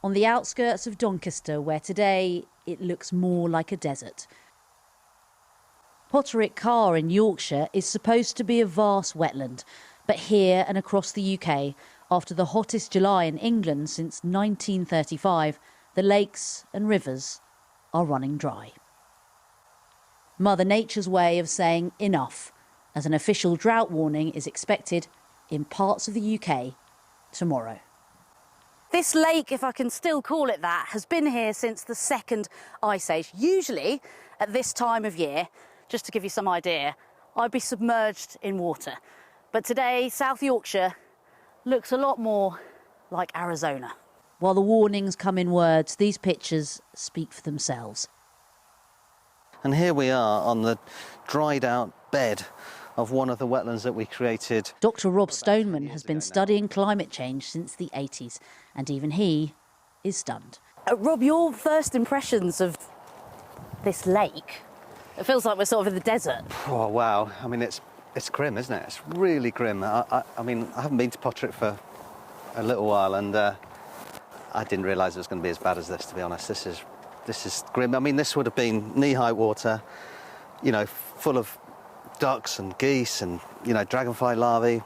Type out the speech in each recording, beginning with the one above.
on the outskirts of Doncaster, where today it looks more like a desert. Potterick Carr in Yorkshire is supposed to be a vast wetland, but here and across the UK, after the hottest July in England since 1935, the lakes and rivers are running dry. Mother Nature's way of saying enough, as an official drought warning is expected in parts of the UK tomorrow. This lake, if I can still call it that, has been here since the second ice age. Usually at this time of year, just to give you some idea, I'd be submerged in water. But today, South Yorkshire looks a lot more like Arizona. While the warnings come in words, these pictures speak for themselves. And here we are on the dried out bed of one of the wetlands that we created. Dr. Rob Stoneman has been studying climate change since the 80s, and even he is stunned. Rob, your first impressions of this lake? It feels like we're sort of in the desert. Oh, wow. I mean, it's grim, isn't it? It's really grim. I mean, I haven't been to Potterick for a little while, and I didn't realise it was going to be as bad as this, to be honest. This is grim. I mean, this would have been knee-high water, you know, full of ducks and geese and, you know, dragonfly larvae.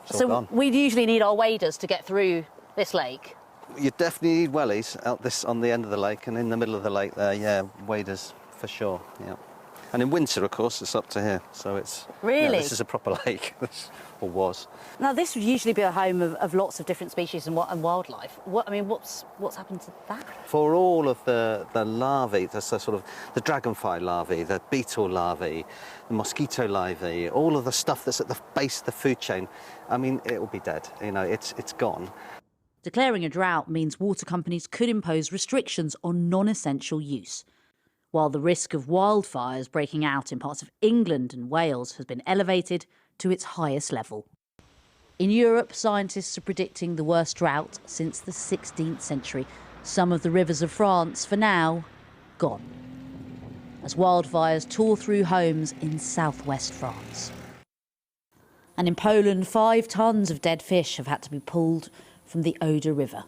So we'd usually need our waders to get through this lake? You definitely need wellies out this on the end of the lake, and in the middle of the lake there, yeah, waders for sure, yeah. And in winter, of course, it's up to here, so it's... Really? Yeah, this is a proper lake, or was. Now, this would usually be a home of lots of different species and wildlife. What's happened to that? For all of the larvae, the sort of the dragonfly larvae, the beetle larvae, the mosquito larvae, all of the stuff that's at the base of the food chain, I mean, it will be dead. You know, it's gone. Declaring a drought means water companies could impose restrictions on non-essential use, while the risk of wildfires breaking out in parts of England and Wales has been elevated to its highest level. In Europe, scientists are predicting the worst drought since the 16th century. Some of the rivers of France, for now, gone, as wildfires tore through homes in southwest France. And in Poland, 5 tons of dead fish have had to be pulled from the Oder River.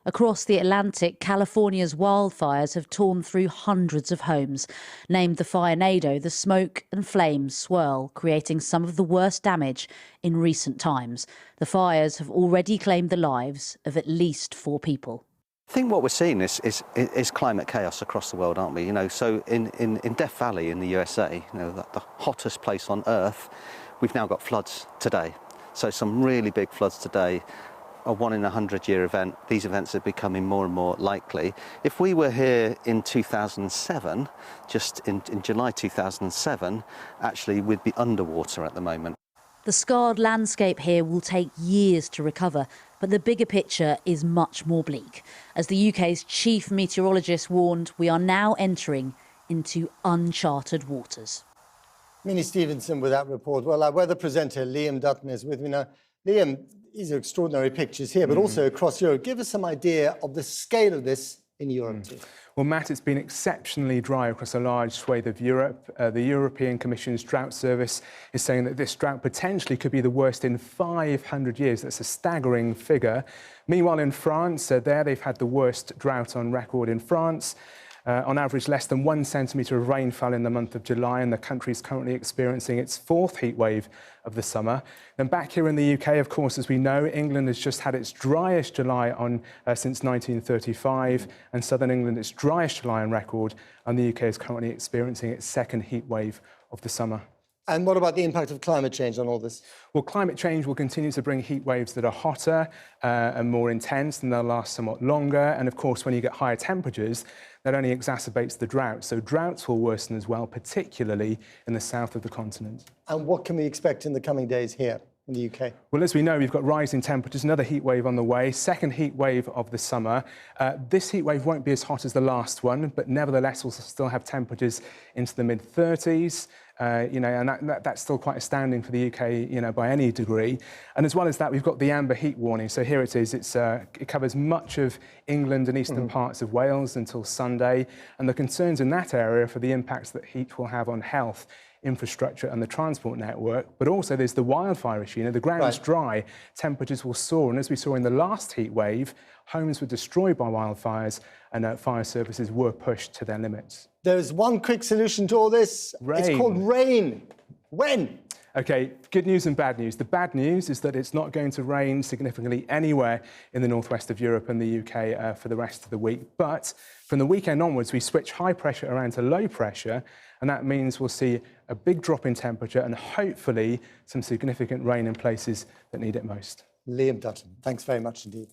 Across the Atlantic, California's wildfires have torn through hundreds of homes. Named the Firenado, the smoke and flames swirl, creating some of the worst damage in recent times. The fires have already claimed the lives of at least 4 people. I think what we're seeing is climate chaos across the world, aren't we? You know, so in Death Valley in the USA, you know, the hottest place on Earth, we've now got floods today. So some really big floods today. A 1 in 100-year event. These events are becoming more and more likely. If we were here in 2007, just in July 2007, actually we'd be underwater at the moment. The scarred landscape here will take years to recover, but the bigger picture is much more bleak. As the UK's chief meteorologist warned, we are now entering into uncharted waters. Minnie Stevenson with that report. Well, our weather presenter Liam Dutton is with me now. Liam, these are extraordinary pictures here, but also across Europe. Give us some idea of the scale of this in Europe too. Well, Matt, it's been exceptionally dry across a large swathe of Europe. The European Commission's Drought Service is saying that this drought potentially could be the worst in 500 years. That's a staggering figure. Meanwhile, in France, they've had the worst drought on record in France. On average, less than 1 centimetre of rainfall in the month of July, and the country is currently experiencing its 4th heat wave of the summer. Then back here in the UK, of course, as we know, England has just had its driest July since 1935, and southern England its driest July on record, and the UK is currently experiencing its 2nd heat wave of the summer. And what about the impact of climate change on all this? Well, climate change will continue to bring heat waves that are hotter and more intense, and they'll last somewhat longer. And of course, when you get higher temperatures, that only exacerbates the drought. So droughts will worsen as well, particularly in the south of the continent. And what can we expect in the coming days here in the UK? Well, as we know, we've got rising temperatures, another heat wave on the way, 2nd heat wave of the summer. This heat wave won't be as hot as the last one, but nevertheless, we'll still have temperatures into the mid-30s. And that's still quite astounding for the UK, by any degree. And as well as that, we've got the amber heat warning. So here it is. It covers much of England and eastern parts of Wales until Sunday. And the concerns in that area for the impacts that heat will have on health infrastructure and the transport network, but also there's the wildfire issue. You know, the ground's dry, temperatures will soar, and as we saw in the last heat wave, homes were destroyed by wildfires and fire services were pushed to their limits. There's one quick solution to all this. Rain. It's called rain. When? Okay, good news and bad news. The bad news is that it's not going to rain significantly anywhere in the northwest of Europe and the UK for the rest of the week. But from the weekend onwards, we switch high pressure around to low pressure, and that means we'll see a big drop in temperature and hopefully some significant rain in places that need it most. Liam Dutton, thanks very much indeed.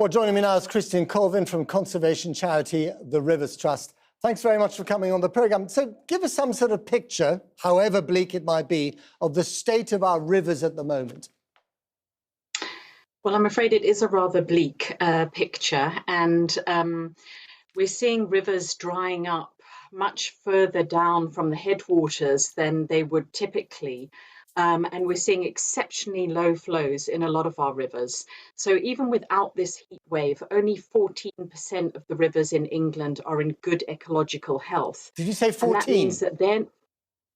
Well, joining me now is Christian Colvin from conservation charity The Rivers Trust. Thanks very much for coming on the programme. So give us some sort of picture, however bleak it might be, of the state of our rivers at the moment. Well, I'm afraid it is a rather bleak picture, and we're seeing rivers drying up much further down from the headwaters than they would typically. And we're seeing exceptionally low flows in a lot of our rivers. So even without this heat wave, only 14% of the rivers in England are in good ecological health. Did you say 14? And that means that they're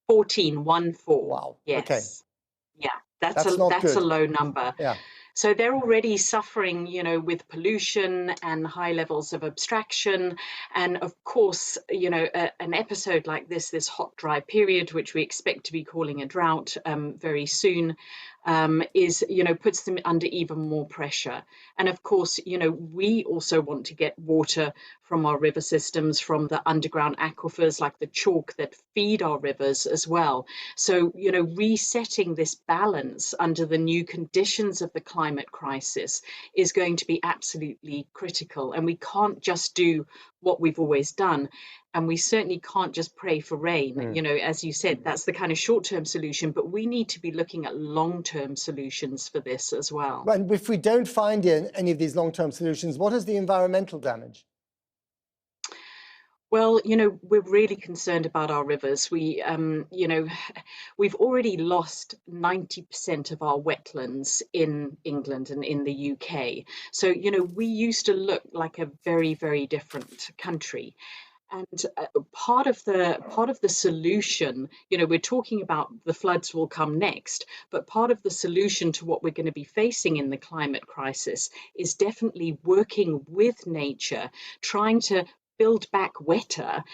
14, 1-4. Wow. Yes. Okay. Yeah, that's good. a low number. Yeah. So they're already suffering, you know, with pollution and high levels of abstraction. And of course, you know, an episode like this hot, dry period, which we expect to be calling a drought very soon, is, you know, puts them under even more pressure. And of course, you know, we also want to get water from our river systems, from the underground aquifers like the chalk that feed our rivers as well. So, you know, resetting this balance under the new conditions of the climate crisis is going to be absolutely critical. And we can't just do what we've always done. And we certainly can't just pray for rain. You know, as you said, that's the kind of short-term solution, but we need to be looking at long-term solutions for this as well. And if we don't find any of these long-term solutions, what is the environmental damage? Well, you know, we're really concerned about our rivers. We, you know, we've already lost 90% of our wetlands in England and in the UK. So, you know, we used to look like a very, very different country. And part of the solution, you know, we're talking about the floods will come next, but part of the solution to what we're going to be facing in the climate crisis is definitely working with nature, trying to build back wetter,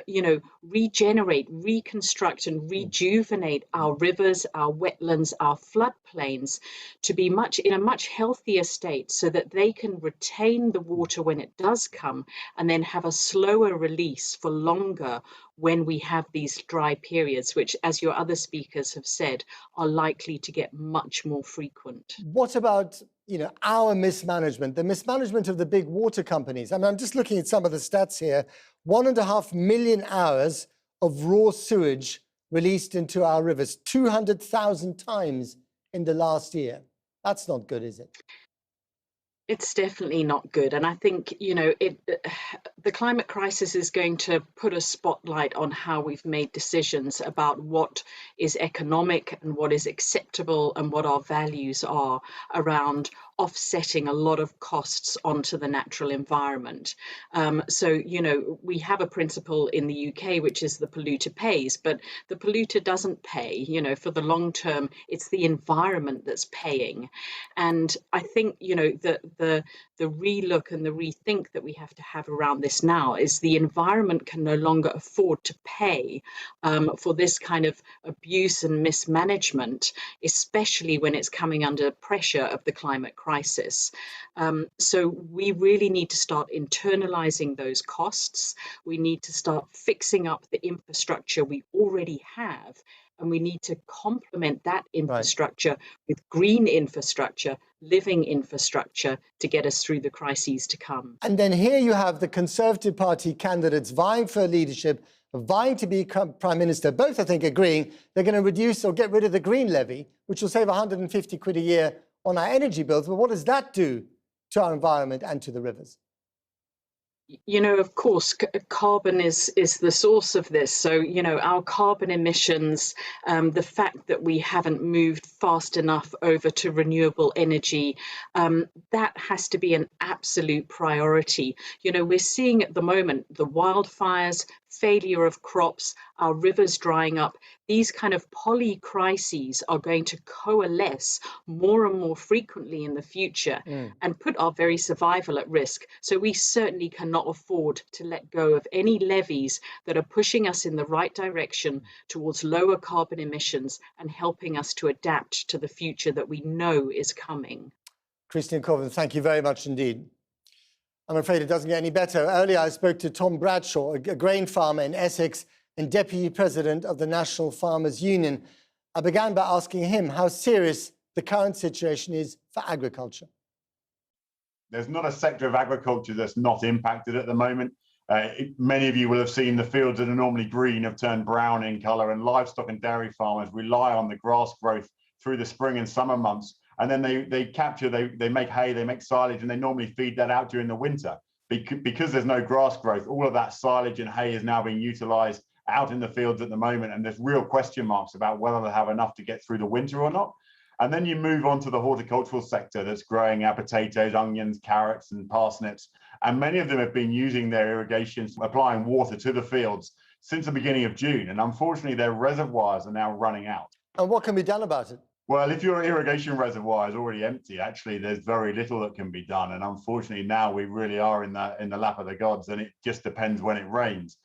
you know, regenerate, reconstruct and rejuvenate our rivers, our wetlands, our floodplains to be in a much healthier state so that they can retain the water when it does come and then have a slower release for longer when we have these dry periods, which, as your other speakers have said, are likely to get much more frequent. What about, you know, our mismanagement, the mismanagement of the big water companies? I mean, I'm just looking at some of the stats here. 1.5 million hours of raw sewage released into our rivers, 200,000 times in the last year. That's not good, is it? It's definitely not good. And I think, you know, the climate crisis is going to put a spotlight on how we've made decisions about what is economic and what is acceptable and what our values are around offsetting a lot of costs onto the natural environment. So, you know, we have a principle in the UK, which is the polluter pays, but the polluter doesn't pay. You know, for the long term, it's the environment that's paying. And I think, you know, the relook and the rethink that we have to have around this now is the environment can no longer afford to pay for this kind of abuse and mismanagement, especially when it's coming under pressure of the climate crisis. So we really need to start internalizing those costs. We need to start fixing up the infrastructure we already have. And we need to complement that infrastructure with green infrastructure, living infrastructure to get us through the crises to come. And then here you have the Conservative Party candidates vying for leadership, vying to become Prime Minister, both, I think, agreeing they're going to reduce or get rid of the green levy, which will save 150 quid a year on our energy bills. But what does that do to our environment and to the rivers? You know, of course, carbon is the source of this. So, you know, our carbon emissions, the fact that we haven't moved fast enough over to renewable energy, that has to be an absolute priority. You know, we're seeing at the moment the wildfires, failure of crops, our rivers drying up, these kind of polycrises are going to coalesce more and more frequently in the future and put our very survival at risk. So we certainly cannot afford to let go of any levies that are pushing us in the right direction towards lower carbon emissions and helping us to adapt to the future that we know is coming. Christine Coven, thank you very much indeed. I'm afraid it doesn't get any better. Earlier, I spoke to Tom Bradshaw, a grain farmer in Essex and deputy president of the National Farmers Union. I began by asking him how serious the current situation is for agriculture. There's not a sector of agriculture that's not impacted at the moment. Many of you will have seen the fields that are normally green have turned brown in colour, and livestock and dairy farmers rely on the grass growth through the spring and summer months. And then they make hay, they make silage, and they normally feed that out during the winter. Because there's no grass growth, all of that silage and hay is now being utilised out in the fields at the moment, and there's real question marks about whether they have enough to get through the winter or not. And then you move on to the horticultural sector that's growing our potatoes, onions, carrots, and parsnips. And many of them have been using their irrigation, applying water to the fields since the beginning of June. And unfortunately, their reservoirs are now running out. And what can be done about it? Well, if your irrigation reservoir is already empty, actually, there's very little that can be done. And unfortunately, now we really are in the lap of the gods, and it just depends when it rains.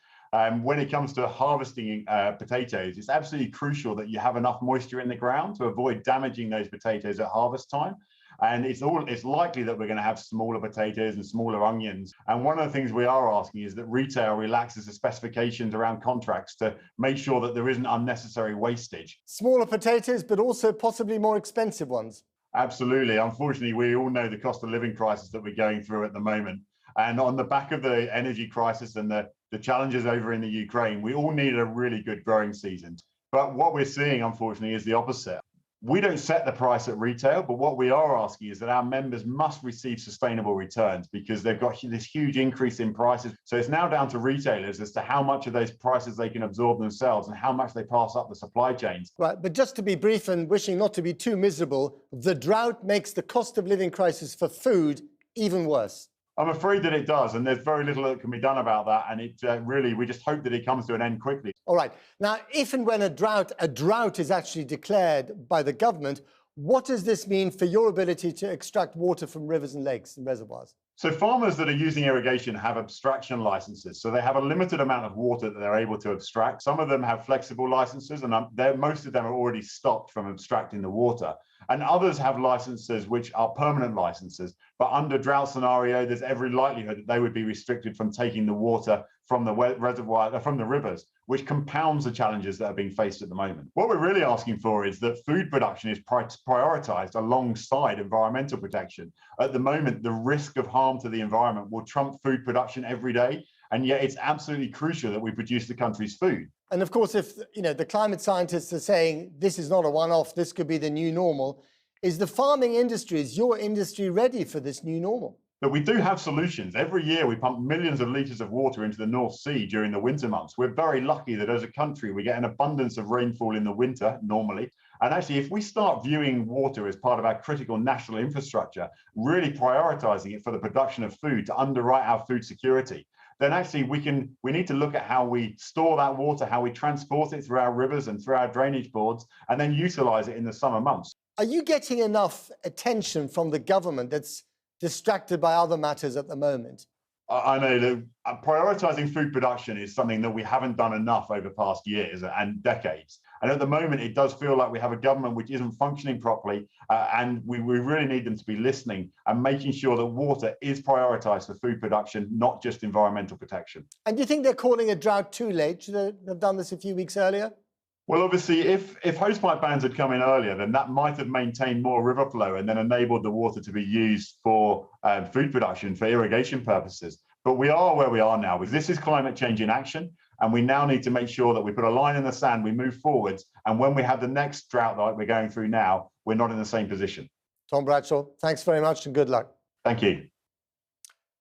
When it comes to harvesting potatoes, it's absolutely crucial that you have enough moisture in the ground to avoid damaging those potatoes at harvest time. And it's likely that we're going to have smaller potatoes and smaller onions. And one of the things we are asking is that retail relaxes the specifications around contracts to make sure that there isn't unnecessary wastage. Smaller potatoes, but also possibly more expensive ones. Absolutely. Unfortunately, we all know the cost of living crisis that we're going through at the moment. And on the back of the energy crisis and the challenges over in the Ukraine, we all need a really good growing season. But what we're seeing, unfortunately, is the opposite. We don't set the price at retail, but what we are asking is that our members must receive sustainable returns because they've got this huge increase in prices. So it's now down to retailers as to how much of those prices they can absorb themselves and how much they pass up the supply chains. Right, but just to be brief and wishing not to be too miserable, the drought makes the cost of living crisis for food even worse. I'm afraid that it does, and there's very little that can be done about that. And it really, we just hope that it comes to an end quickly. All right. Now, if and when a drought is actually declared by the government, what does this mean for your ability to extract water from rivers and lakes and reservoirs? So farmers that are using irrigation have abstraction licenses. So they have a limited amount of water that they're able to abstract. Some of them have flexible licenses, and most of them are already stopped from abstracting the water. And others have licenses which are permanent licenses. But under drought scenario, there's every likelihood that they would be restricted from taking the water from the reservoir, from the rivers, which compounds the challenges that are being faced at the moment. What we're really asking for is that food production is prioritised alongside environmental protection. At the moment, the risk of harm to the environment will trump food production every day, and yet it's absolutely crucial that we produce the country's food. And of course, if the climate scientists are saying this is not a one-off, this could be the new normal, is the farming industry, is your industry ready for this new normal? But we do have solutions. Every year we pump millions of litres of water into the North Sea during the winter months. We're very lucky that as a country we get an abundance of rainfall in the winter normally. And actually, if we start viewing water as part of our critical national infrastructure, really prioritising it for the production of food to underwrite our food security, then actually we need to look at how we store that water, how we transport it through our rivers and through our drainage boards, and then utilise it in the summer months. Are you getting enough attention from the government that's distracted by other matters at the moment? I know that prioritising food production is something that we haven't done enough over past years and decades. And at the moment, it does feel like we have a government which isn't functioning properly, and we really need them to be listening and making sure that water is prioritised for food production, not just environmental protection. And do you think they're calling a drought too late? Should they have done this a few weeks earlier? Well, obviously, if hosepipe bans had come in earlier, then that might have maintained more river flow and then enabled the water to be used for food production, for irrigation purposes. But we are where we are now. This is climate change in action, and we now need to make sure that we put a line in the sand, we move forwards, and when we have the next drought like we're going through now, we're not in the same position. Tom Bradshaw, thanks very much and good luck. Thank you.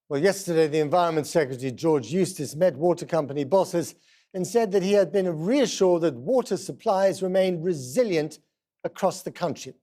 Well, yesterday, the Environment Secretary, George Eustice, met water company bosses and said that he had been reassured that water supplies remain resilient across the country.